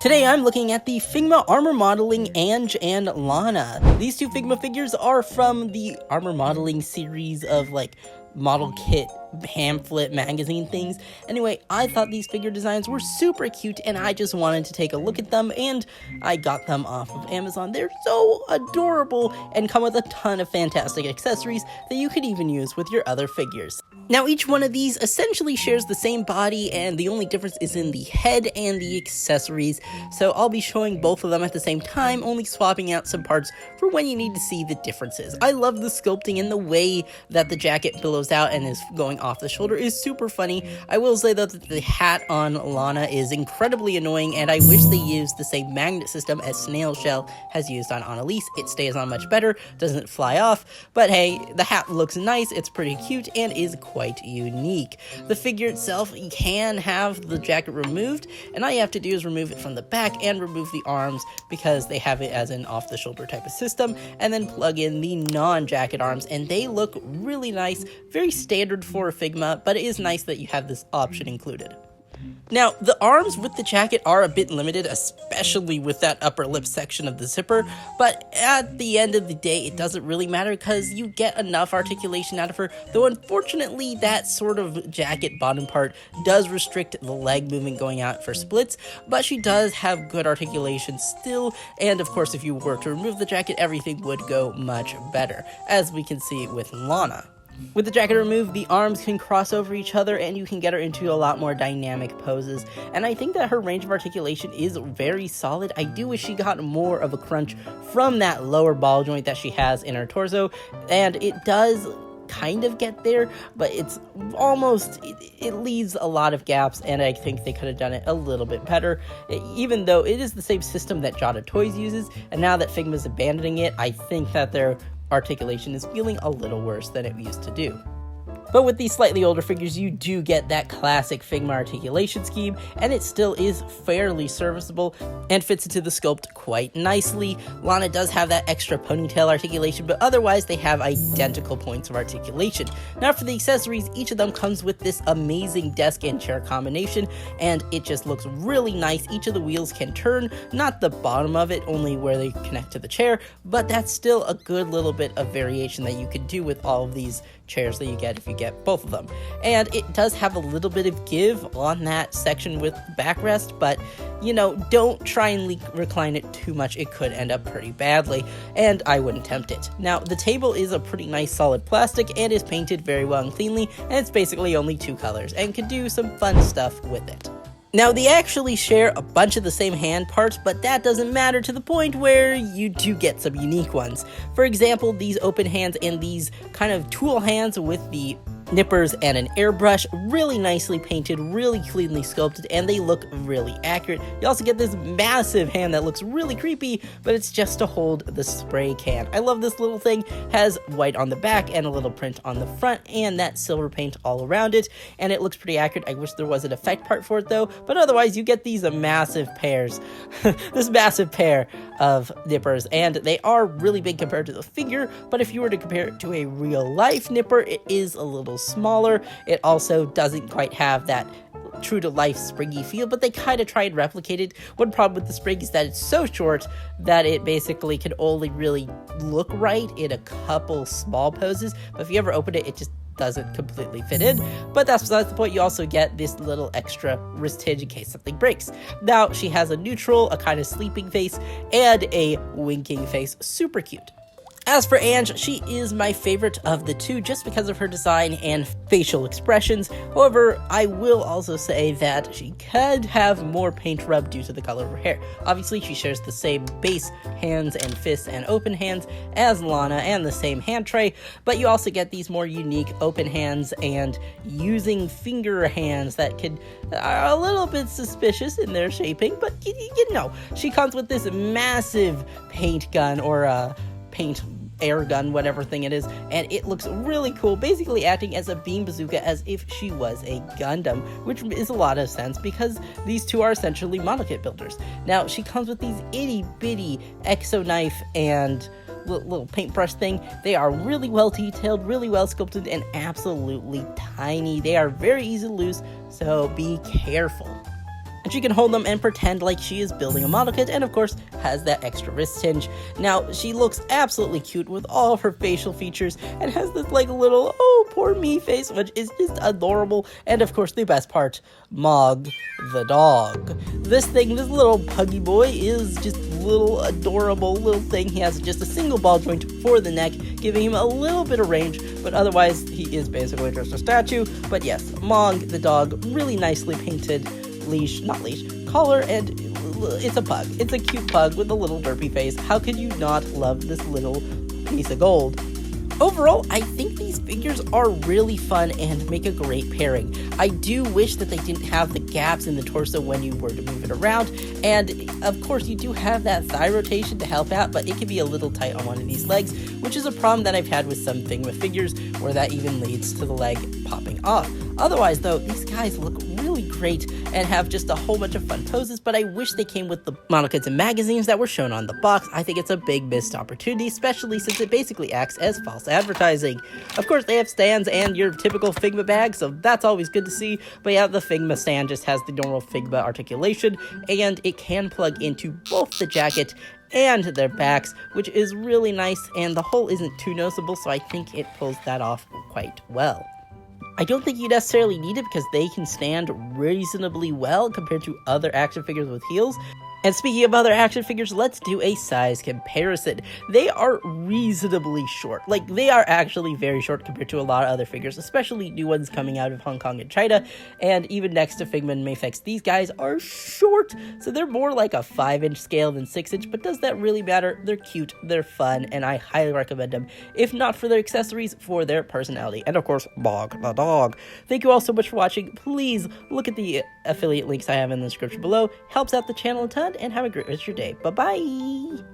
Today I'm looking at the Figma Armour modeling Ange and Lanna. These two Figma figures are from the Armour modeling series of model kit pamphlet magazine things. Anyway, I thought these figure designs were super cute and I just wanted to take a look at them, and I got them off of Amazon. They're so adorable and come with a ton of fantastic accessories that you could even use with your other figures. Now, each one of these essentially shares the same body, and the only difference is in the head and the accessories, so I'll be showing both of them at the same time, only swapping out some parts for when you need to see the differences. I love the sculpting, and the way that the jacket billows out and is going off the shoulder is super funny. I will say though that the hat on Lanna is incredibly annoying, and I wish they used the same magnet system as Snail Shell has used on Annalise. It stays on much better, doesn't fly off, but hey, the hat looks nice, it's pretty cute, and is quite unique. The figure itself can have the jacket removed, and all you have to do is remove it from the back and remove the arms because they have it as an off-the-shoulder type of system, and then plug in the non-jacket arms, and they look really nice, very standard for Figma, but it is nice that you have this option included. Now, the arms with the jacket are a bit limited, especially with that upper lip section of the zipper, but at the end of the day, it doesn't really matter because you get enough articulation out of her, though unfortunately that sort of jacket bottom part does restrict the leg movement going out for splits, but she does have good articulation still, and of course if you were to remove the jacket, everything would go much better, as we can see with Lanna. With the jacket removed, the arms can cross over each other and you can get her into a lot more dynamic poses, and I think that her range of articulation is very solid. I do wish she got more of a crunch from that lower ball joint that she has in her torso, and it does kind of get there, but it's almost, it leaves a lot of gaps, and I think they could have done it a little bit better, even though it is the same system that Jada Toys uses, and now that Figma's abandoning it, I think that their articulation is feeling a little worse than it used to do. But with these slightly older figures, you do get that classic Figma articulation scheme, and it still is fairly serviceable and fits into the sculpt quite nicely. Lanna does have that extra ponytail articulation, but otherwise they have identical points of articulation. Now for the accessories, each of them comes with this amazing desk and chair combination, and it just looks really nice. Each of the wheels can turn, not the bottom of it, only where they connect to the chair, but that's still a good little bit of variation that you could do with all of these chairs that you get if you get both of them. And it does have a little bit of give on that section with backrest, but don't try and recline it too much. It could end up pretty badly, and I wouldn't tempt it. Now, the table is a pretty nice solid plastic and is painted very well and cleanly, and it's basically only two colors and can do some fun stuff with it. Now, they actually share a bunch of the same hand parts, but that doesn't matter to the point where you do get some unique ones. For example, these open hands and these kind of tool hands with the nippers and an airbrush, really nicely painted, really cleanly sculpted, and they look really accurate. You also get this massive hand that looks really creepy, but it's just to hold the spray can. I love this little thing. Has white on the back and a little print on the front, and that silver paint all around it, and it looks pretty accurate. I wish there was an effect part for it though, but otherwise you get these massive pairs, this massive pair of nippers, and they are really big compared to the figure, but if you were to compare it to a real life nipper, it is a little smaller. It also doesn't quite have that true to life springy feel, but they kind of try and replicate it. One problem with the spring is that it's so short that it basically can only really look right in a couple small poses, but if you ever open it, it just doesn't completely fit in. But that's besides the point. You also get this little extra wrist hinge in case something breaks. Now she has a neutral, a kind of sleeping face, and a winking face. Super cute. As for Ange, she is my favorite of the two just because of her design and facial expressions. However, I will also say that she could have more paint rub due to the color of her hair. Obviously, she shares the same base hands and fists and open hands as Lanna and the same hand tray, but you also get these more unique open hands and using finger hands that are a little bit suspicious in their shaping, but she comes with this massive paint gun or paint air gun, whatever thing it is, and it looks really cool, basically acting as a beam bazooka as if she was a Gundam, which is a lot of sense because these two are essentially model kit builders. Now, she comes with these itty bitty exo knife and little paintbrush thing. They are really well detailed, really well sculpted, and absolutely tiny. They are very easy to lose, so be careful. she can hold them and pretend like she is building a model kit, and of course has that extra wrist hinge. Now, she looks absolutely cute with all of her facial features and has this like little, oh, poor me face, which is just adorable. And of course, the best part, Mog the dog. This little puggy boy is just little adorable little thing. He has just a single ball joint for the neck, giving him a little bit of range, but otherwise he is basically just a statue. But yes, Mog the dog, really nicely painted collar, and it's a pug. It's a cute pug with a little derpy face. How could you not love this little piece of gold? Overall, I think these figures are really fun and make a great pairing. I do wish that they didn't have the gaps in the torso when you were to move it around, and of course you do have that thigh rotation to help out, but it can be a little tight on one of these legs, which is a problem that I've had with some Figma figures, where that even leads to the leg popping off. Otherwise though, these guys look really great and have just a whole bunch of fun poses, but I wish they came with the model kits and magazines that were shown on the box. I think it's a big missed opportunity, especially since it basically acts as false advertising. Of course, they have stands and your typical Figma bag, so that's always good to see, but yeah, the Figma stand just has the normal Figma articulation, and it can plug into both the jacket and their backs, which is really nice, and the hole isn't too noticeable, so I think it pulls that off quite well. I don't think you necessarily need it because they can stand reasonably well compared to other action figures with heels. And speaking of other action figures, let's do a size comparison. They are reasonably short. Like, they are actually very short compared to a lot of other figures, especially new ones coming out of Hong Kong and China. And even next to Figma and Mayfix, these guys are short. So they're more like a 5-inch scale than 6-inch, but does that really matter? They're cute, they're fun, and I highly recommend them, if not for their accessories, for their personality. And of course, Mog the dog. Thank you all so much for watching. Please look at the affiliate links I have in the description below. Helps out the channel a ton, and have a great rest of your day. Bye-bye!